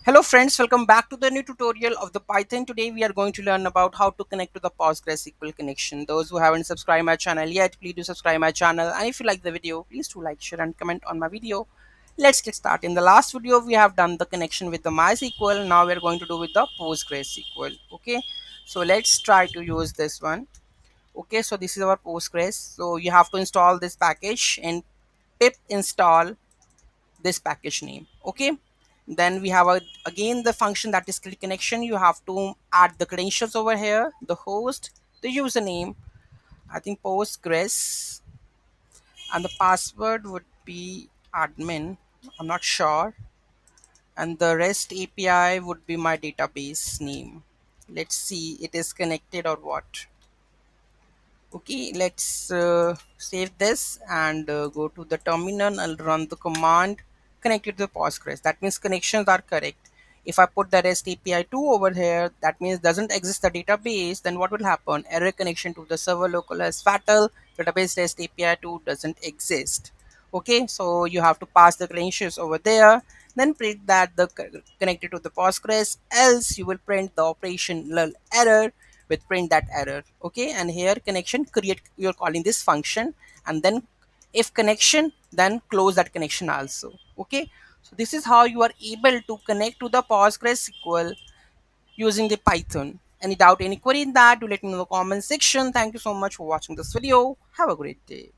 Hello friends, welcome back to the new tutorial of the Python. Today we are going to learn about how to connect to the PostgreSQL connection. Those who haven't subscribed my channel yet, please do subscribe my channel. And if you like the video, please do like, share and comment on my video. Let's get started. In the last video, we have done the connection with the MySQL. Now we're going to do with the PostgreSQL. Okay, so let's try to use this one. Okay, so this is our Postgres. So you have to install this package and pip install this package name. Okay, then we have again the function that is click connection. You have to add the credentials over here, the host, the username, I think Postgres, and the password would be admin, I'm not sure, and the REST API would be my database name. Let's see it is connected or what. Okay, let's save this and go to the terminal. I'll run the command connected to the Postgres. That means connections are correct. If I put the REST API 2 over here, that means doesn't exist the database, then what will happen? Error connection to the server local is fatal. Database REST API 2 doesn't exist. Okay, so you have to pass the credentials over there, then print that the connected to the Postgres, else you will print the operational error with print that error. Okay, and here connection create, you're calling this function, and then if connection, then close that connection also. Okay, so this is how you are able to connect to the PostgreSQL using the Python. Any doubt, any query in that, do let me know in the comment section. Thank you so much for watching this video. Have a great day.